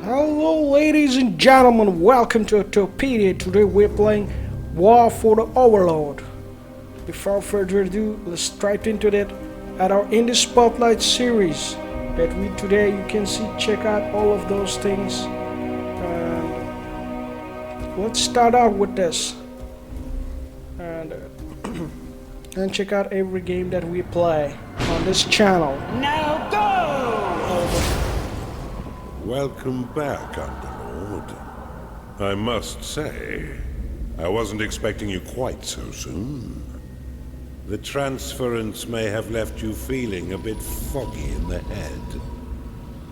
Hello ladies and gentlemen, welcome to Ottopedia. Today we're playing War for the Overlord. Before further ado, let's dive into that at our In the Spotlight series that we today you can see, check out all of those things. Let's start out with this and check out every game that we play on this channel. Now go! Welcome back, Underlord. I must say, I wasn't expecting you quite so soon. The transference may have left you feeling a bit foggy in the head.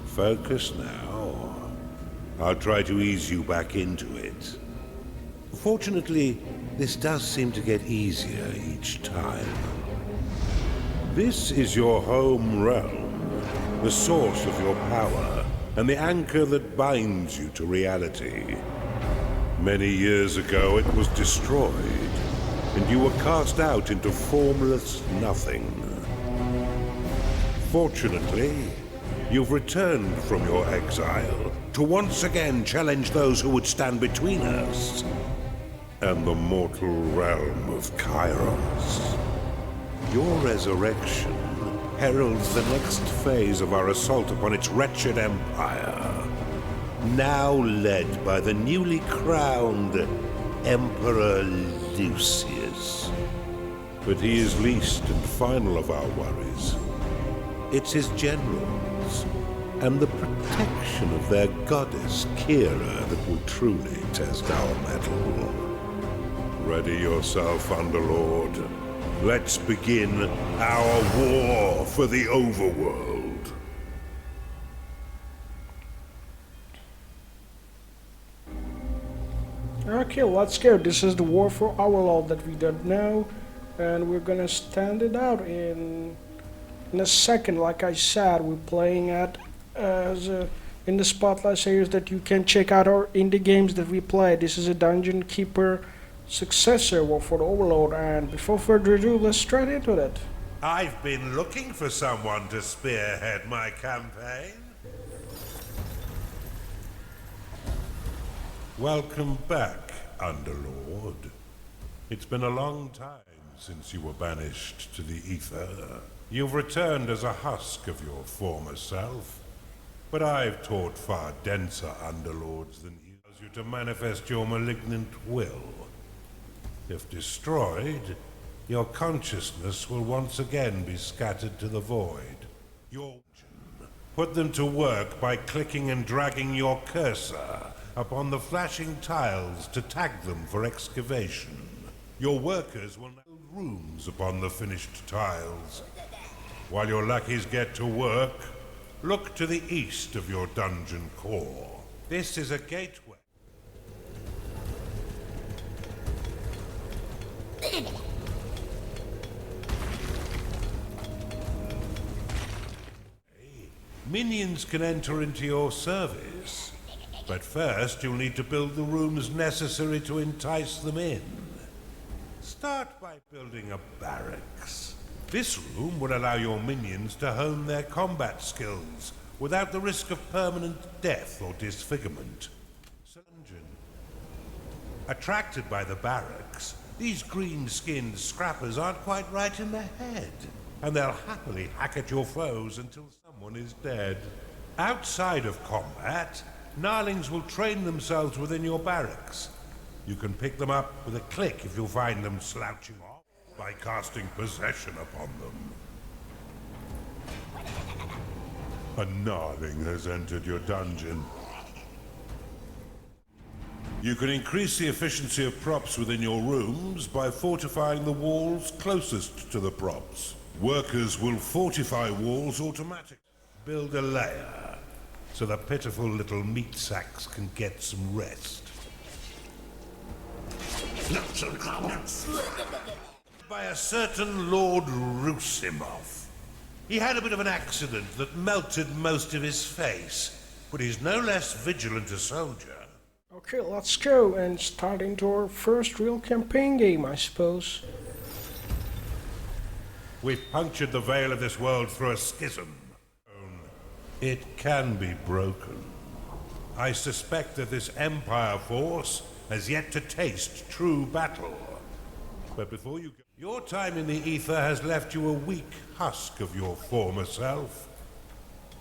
Focus now. I'll try to ease you back into it. Fortunately, this does seem to get easier each time. This is your home realm, the source of your power, and the anchor that binds you to reality. Many years ago it was destroyed, and you were cast out into formless nothing. Fortunately, you've returned from your exile to once again challenge those who would stand between us and the mortal realm of Kairos. Your resurrection heralds the next phase of our assault upon its wretched empire, now led by the newly crowned Emperor Lucius. But he is least and final of our worries. It's his generals and the protection of their goddess Kira that will truly test our mettle. Ready yourself, Underlord. Let's begin our war for the Overworld. Okay, let's go. This is the War for Overlord that we don't know, and we're gonna stand it out in a second. Like I said, we're playing at in the Spotlight series that you can check out our indie games that we play. This is a Dungeon Keeper Successor, War for the Overlord, and before further ado, let's straight into it. I've been looking for someone to spearhead my campaign. Welcome back, Underlord. It's been a long time since you were banished to the ether. You've returned as a husk of your former self, but I've taught far denser Underlords than you to manifest your malignant will. If destroyed, your consciousness will once again be scattered to the void. Put them to work by clicking and dragging your cursor upon the flashing tiles to tag them for excavation. Your workers will build rooms upon the finished tiles. While your lackeys get to work, look to the east of your dungeon core. This is a gateway. Minions can enter into your service, but first you'll need to build the rooms necessary to entice them in. Start by building a barracks. This room will allow your minions to hone their combat skills without the risk of permanent death or disfigurement. Attracted by the barracks, these green-skinned scrappers aren't quite right in the head, and they'll happily hack at your foes until someone is dead. Outside of combat, Gnarlings will train themselves within your barracks. You can pick them up with a click if you find them slouching off by casting possession upon them. A Gnarling has entered your dungeon. You can increase the efficiency of props within your rooms by fortifying the walls closest to the props. Workers will fortify walls automatically. Build a layer so the pitiful little meat sacks can get some rest. By a certain Lord Rusimov. He had a bit of an accident that melted most of his face, but he's no less vigilant a soldier. Okay, let's go and start into our first real campaign game, I suppose. We've punctured the veil of this world through a schism. It can be broken. I suspect that this Empire force has yet to taste true battle. But before you go, your time in the ether has left you a weak husk of your former self.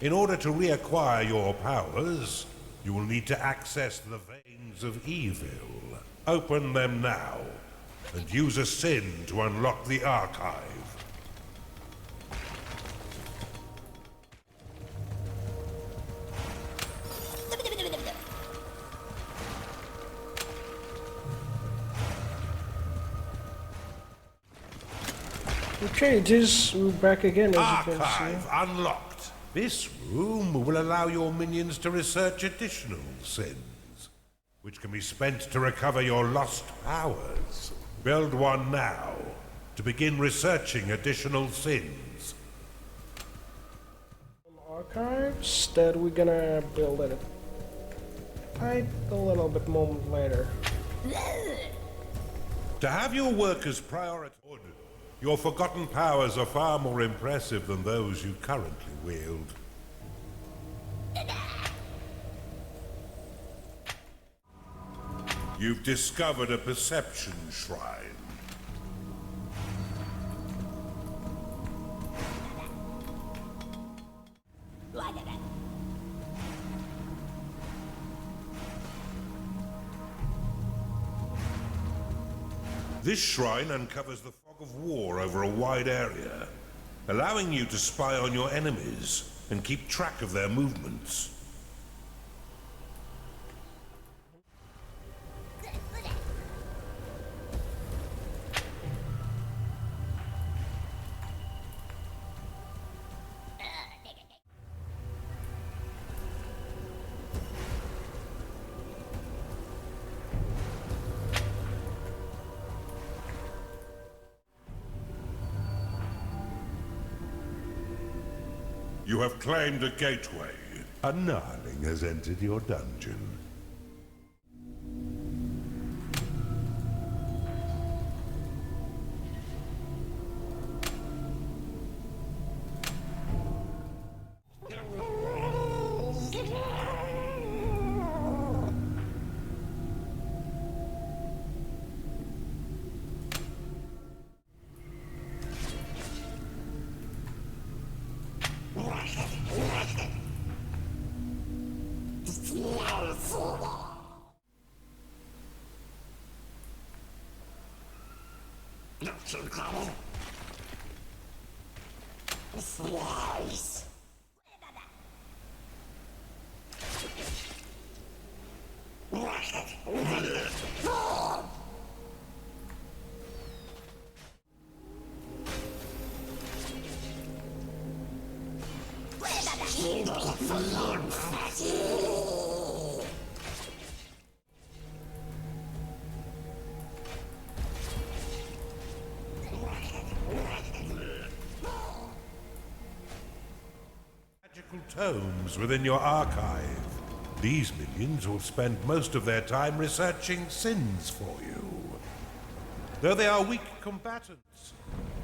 In order to reacquire your powers, you will need to access the veins of evil. Open them now, and use a sin to unlock the archive. Okay, we're back again, as you can Archive see. unlocked. This room will allow your minions to research additional sins, which can be spent to recover your lost powers. Build one now to begin researching additional sins. Archives that we're gonna build it a little bit moment later. To have your workers prioritized, your forgotten powers are far more impressive than those you currently wield. You've discovered a perception shrine. This shrine uncovers the fog of war over a wide area, allowing you to spy on your enemies and keep track of their movements. You have claimed a gateway. A gnarling has entered your dungeon. Magical tomes within your archive. These minions will spend most of their time researching sins for you. Though they are weak combatants,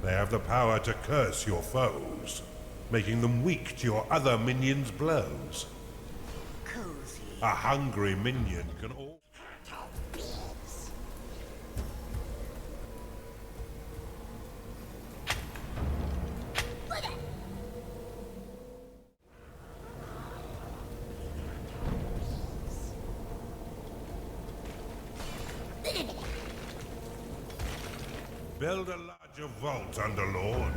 they have the power to curse your foes, making them weak to your other minions' blows. Cozy. A hungry minion can all... Build a larger vault, Underlord.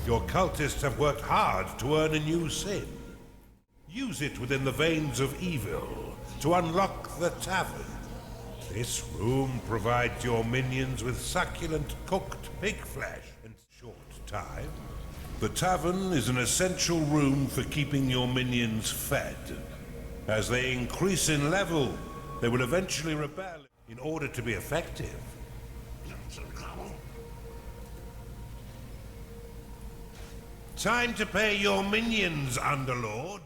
Your cultists have worked hard to earn a new sin. Use it within the veins of evil to unlock the tavern. This room provides your minions with succulent cooked pig flesh in short time. The tavern is an essential room for keeping your minions fed. As they increase in level, they will eventually rebel in order to be effective. Time to pay your minions, Underlord.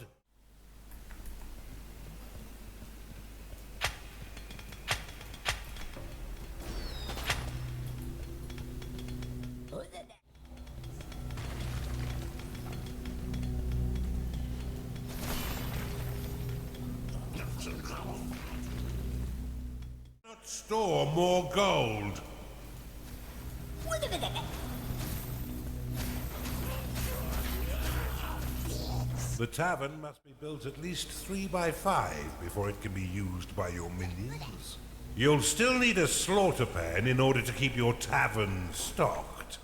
store more gold. The tavern must be built at least 3 by 5 before it can be used by your minions. You'll still need a slaughter pen in order to keep your tavern stocked.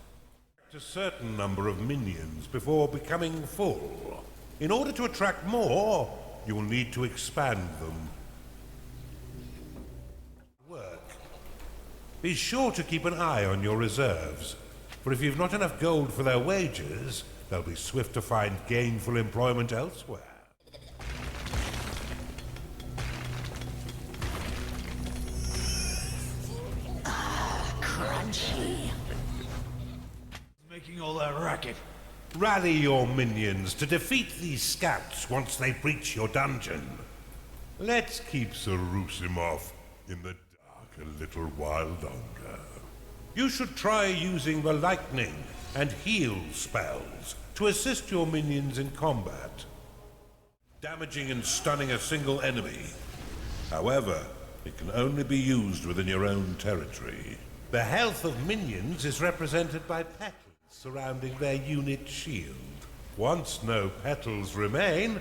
A certain number of minions before becoming full. In order to attract more, you'll need to expand them. Work. Be sure to keep an eye on your reserves, for if you've not enough gold for their wages, they'll be swift to find gainful employment elsewhere. Crunchy. Making all that racket. Rally your minions to defeat these scouts once they breach your dungeon. Let's keep Sarusimov in the dark a little while longer. You should try using the lightning and heal spells to assist your minions in combat, damaging and stunning a single enemy. However, it can only be used within your own territory. The health of minions is represented by petals surrounding their unit shield. Once no petals remain,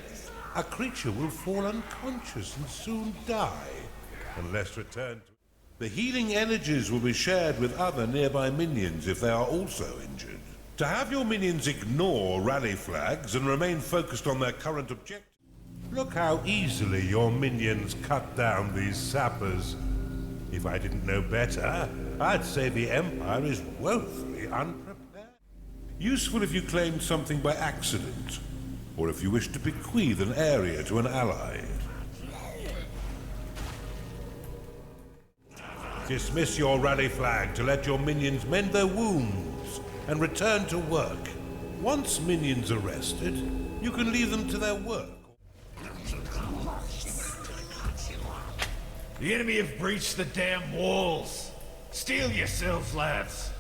a creature will fall unconscious and soon die, unless returned to... The healing energies will be shared with other nearby minions if they are also injured. To have your minions ignore rally flags and remain focused on their current objective. Look how easily your minions cut down these sappers. If I didn't know better, I'd say the Empire is woefully unprepared. Useful if you claimed something by accident, or if you wish to bequeath an area to an ally. Dismiss your rally flag to let your minions mend their wounds and return to work. Once minions are rested, you can leave them to their work. The enemy have breached the damn walls. Steel yourselves, lads.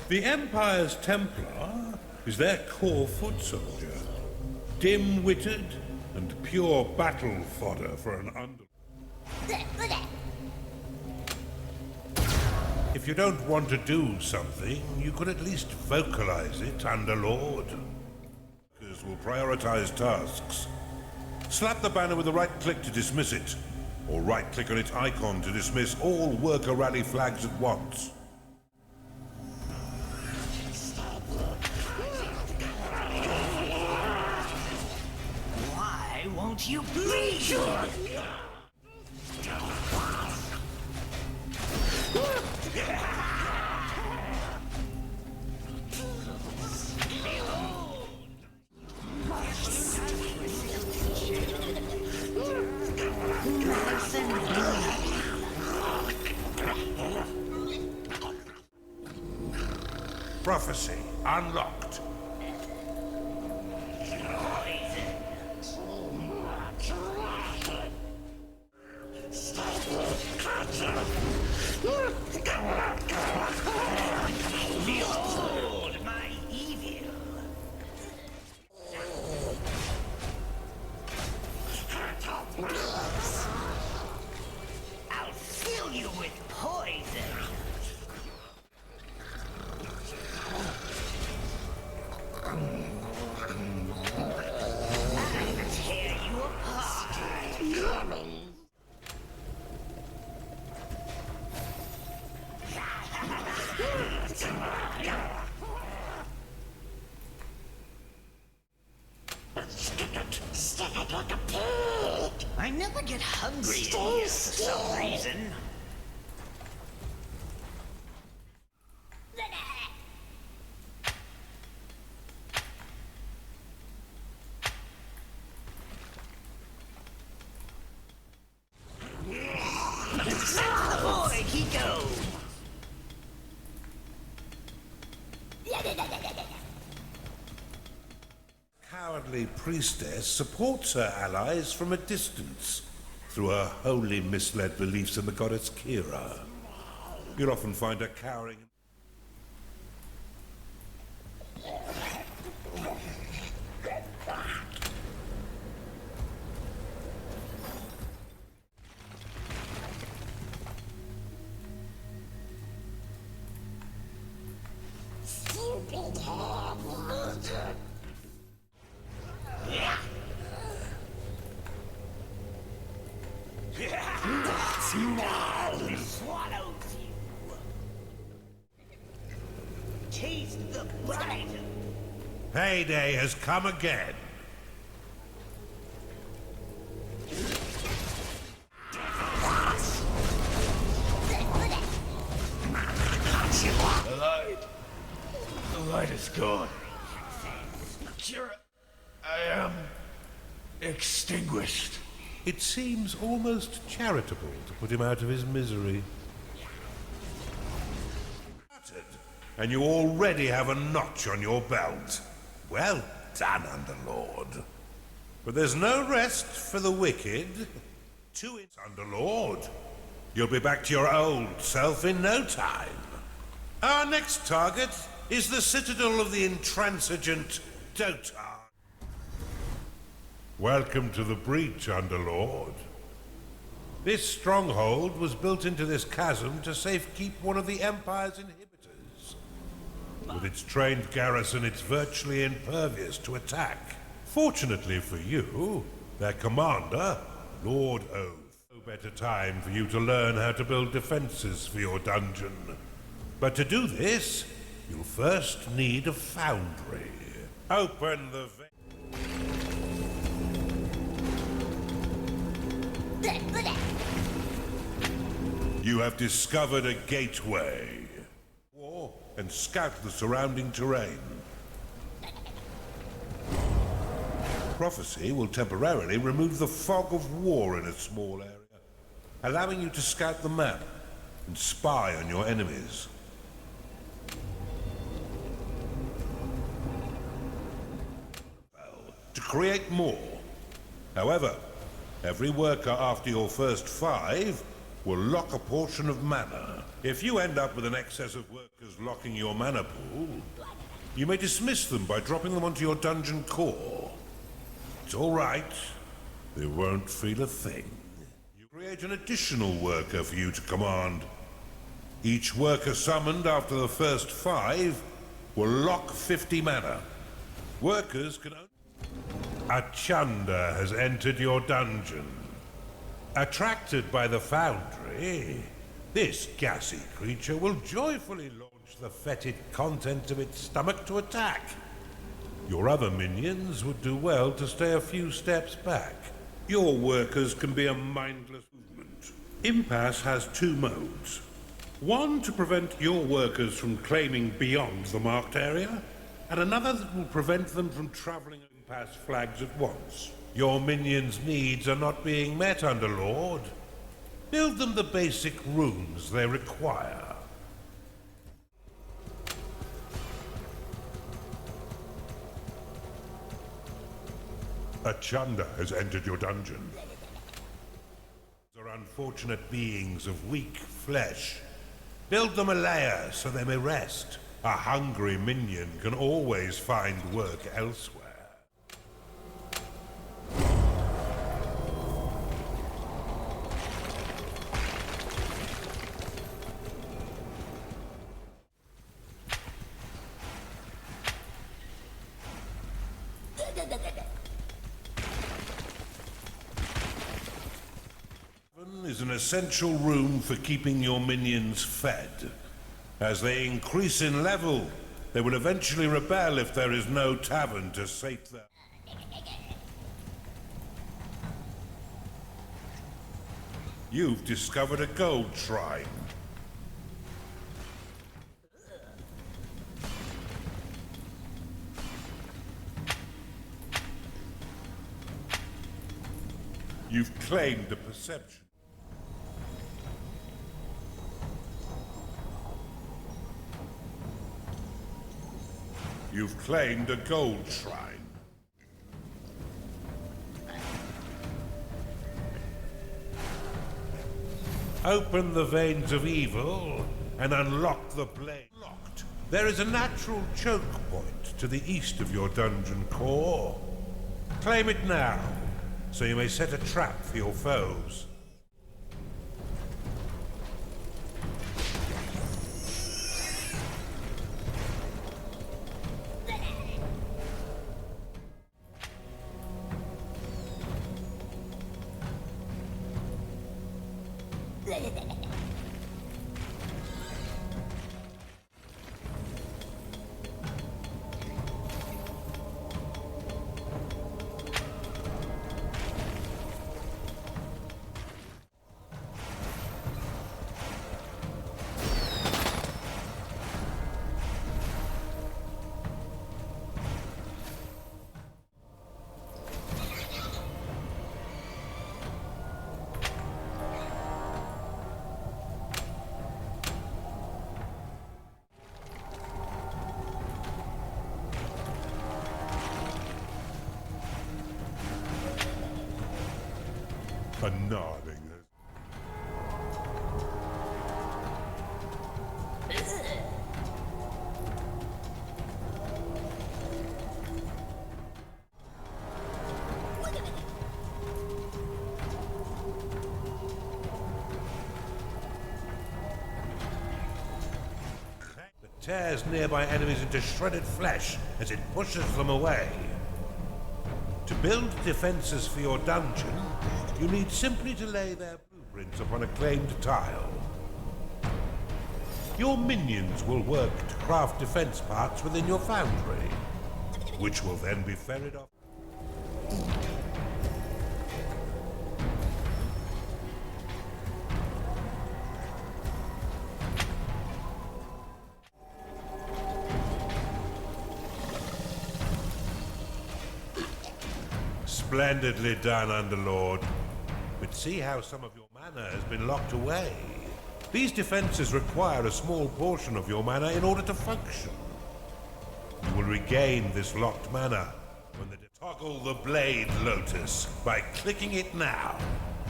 The Empire's Templar is their core foot soldier. Dim-witted and pure battle fodder for an under... If you don't want to do something, you could at least vocalize it, Underlord. Workers will prioritize tasks. Slap the banner with a right-click to dismiss it, or right-click on its icon to dismiss all worker rally flags at once. Why won't you breathe? Prophecy unlocked. Behold my evil. I'll fill you with poison. I'll tear you apart. I never get hungry in here for some reason. Aboard he goes! Cowardly priestess supports her allies from a distance through her wholly misled beliefs in the goddess Kira. You'll often find her cowering. Payday has come again. The light is gone. Kira, I am extinguished. It seems almost charitable to put him out of his misery. And you already have a notch on your belt. Well done, Underlord. But there's no rest for the wicked. 2 inches, Underlord. You'll be back to your old self in no time. Our next target is the citadel of the intransigent Dotard. Welcome to the breach, Underlord. This stronghold was built into this chasm to safekeep one of the Empire's inhibitors. With its trained garrison, it's virtually impervious to attack. Fortunately for you, their commander, Lord Oath. No better time for you to learn how to build defenses for your dungeon. But to do this, you'll first need a foundry. Open the You have discovered a gateway. War and scout the surrounding terrain. Prophecy will temporarily remove the fog of war in a small area, allowing you to scout the map and spy on your enemies. To create more. However, every worker after your first 5 will lock a portion of mana. If you end up with an excess of workers locking your mana pool, you may dismiss them by dropping them onto your dungeon core. It's all right. They won't feel a thing. You create an additional worker for you to command. Each worker summoned after the first 5 will lock 50 mana. Workers can only... A Chunder has entered your dungeon. Attracted by the foundry, this gassy creature will joyfully launch the fetid contents of its stomach to attack. Your other minions would do well to stay a few steps back. Your workers can be a mindless movement. Impasse has 2 modes. One to prevent your workers from claiming beyond the marked area, and another that will prevent them from traveling Impasse flags at once. Your minions' needs are not being met, Underlord. Build them the basic rooms they require. A Chunder has entered your dungeon. These are unfortunate beings of weak flesh. Build them a lair so they may rest. A hungry minion can always find work elsewhere. Is an essential room for keeping your minions fed. As they increase in level, they will eventually rebel if there is no tavern to sate them. You've discovered a gold shrine. You've claimed a perception. You've claimed a gold shrine. Open the veins of evil and unlock the blade. Locked. There is a natural choke point to the east of your dungeon core. Claim it now, so you may set a trap for your foes. A nodding. Tears nearby enemies into shredded flesh as it pushes them away. To build defenses for your dungeon, you need simply to lay their blueprints upon a claimed tile. Your minions will work to craft defense parts within your foundry, which will then be ferried off. Splendidly done, Underlord. But see how some of your mana has been locked away. These defenses require a small portion of your mana in order to function. You will regain this locked mana when they toggle the Blade Lotus by clicking it now.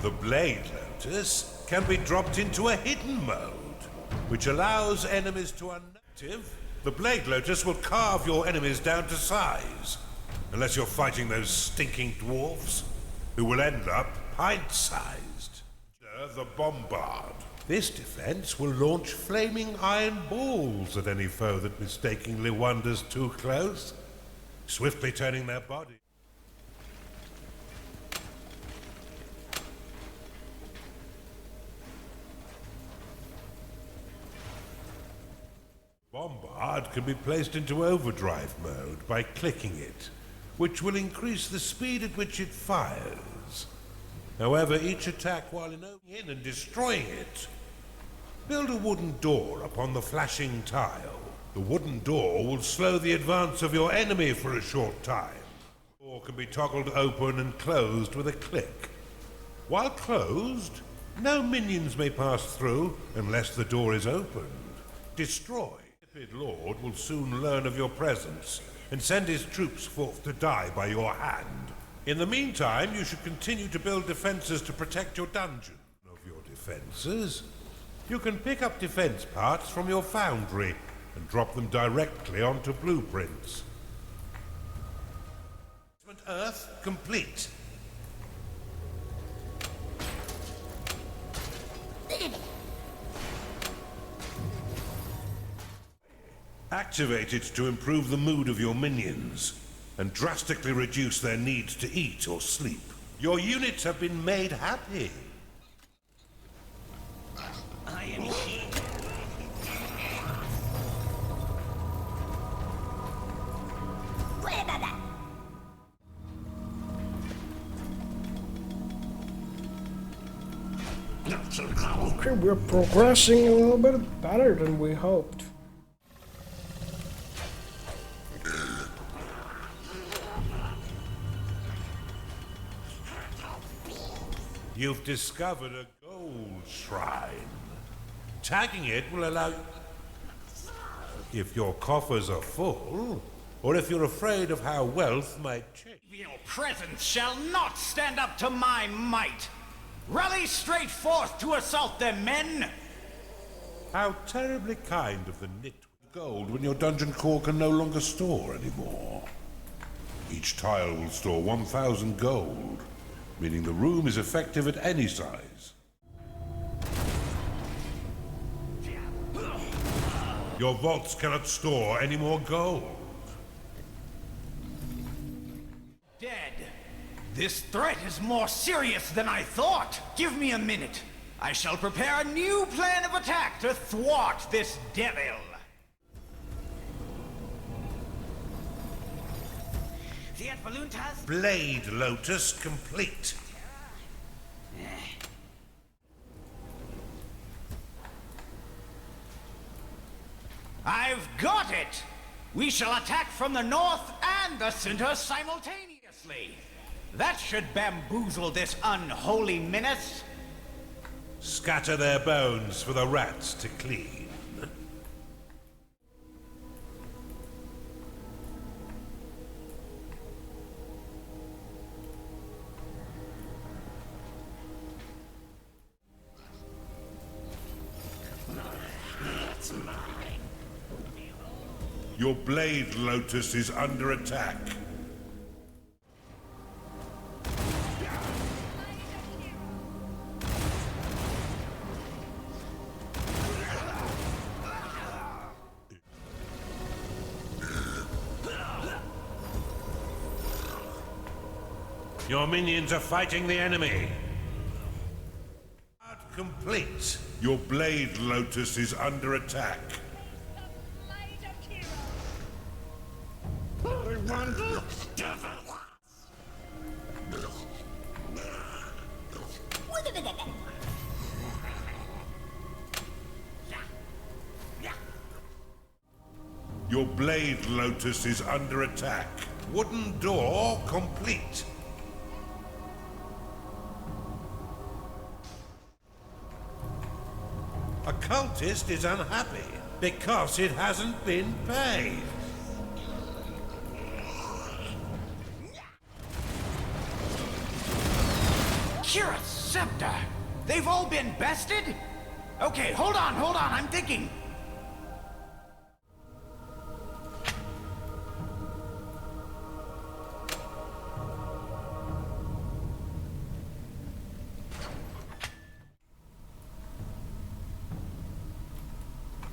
The Blade Lotus can be dropped into a hidden mode, which allows enemies to unactive. The Blade Lotus will carve your enemies down to size. Unless you're fighting those stinking dwarves, who will end up pint-sized. The Bombard. This defense will launch flaming iron balls at any foe that mistakenly wanders too close, swiftly turning their body. Bombard can be placed into overdrive mode by clicking it, which will increase the speed at which it fires. However, each attack while in and destroying it. Build a wooden door upon the flashing tile. The wooden door will slow the advance of your enemy for a short time. The door can be toggled open and closed with a click. While closed, no minions may pass through unless the door is opened. Destroy. The Lord will soon learn of your presence and send his troops forth to die by your hand. In the meantime, you should continue to build defenses to protect your dungeon. Of your defenses, you can pick up defense parts from your foundry and drop them directly onto blueprints. Earth complete. Activate it to improve the mood of your minions and drastically reduce their needs to eat or sleep. Your units have been made happy. I am here. Okay, we're progressing a little bit better than we hoped. You've discovered a gold shrine. Tagging it will allow you... If your coffers are full, or if you're afraid of how wealth might change. Your presence shall not stand up to my might. Rally straight forth to assault them, men! How terribly kind of the nit gold when your dungeon core can no longer store anymore. Each tile will store 1,000 gold, meaning the room is effective at any size. Your vaults cannot store any more gold. Dead. This threat is more serious than I thought. Give me a minute. I shall prepare a new plan of attack to thwart this devil. Blade Lotus complete. I've got it! We shall attack from the north and the center simultaneously. That should bamboozle this unholy menace. Scatter their bones for the rats to clean. Your blade lotus is under attack. Your minions are fighting the enemy. Complete. Your blade lotus is under attack. Your blade lotus is under attack. Wooden door complete. A cultist is unhappy because it hasn't been paid. Kira's scepter! They've all been bested? Okay, hold on, I'm thinking.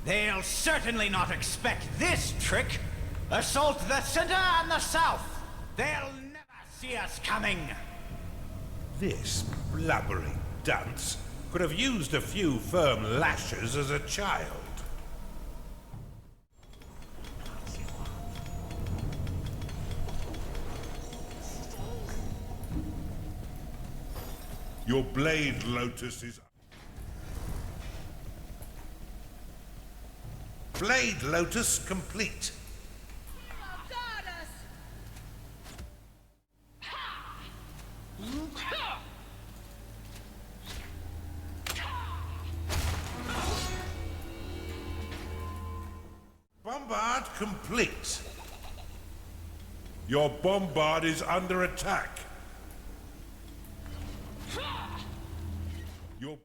They'll certainly not expect this trick. Assault the center and the south. They'll never see us coming. This blubbering dunce could have used a few firm lashes as a child. Your blade lotus is... Blade lotus complete. Bombard complete. Your bombard is under attack. Your...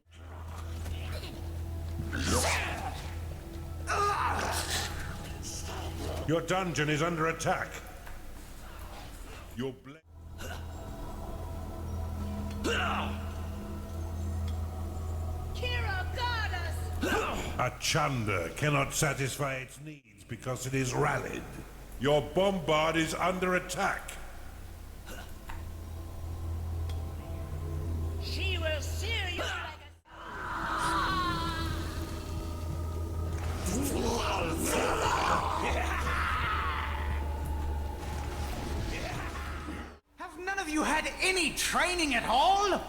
Your dungeon is under attack. Your blade... Kira, guard us! A chunder cannot satisfy its needs because it is rallied. Your bombard is under attack. She will sear you like Have none of you had any training at all?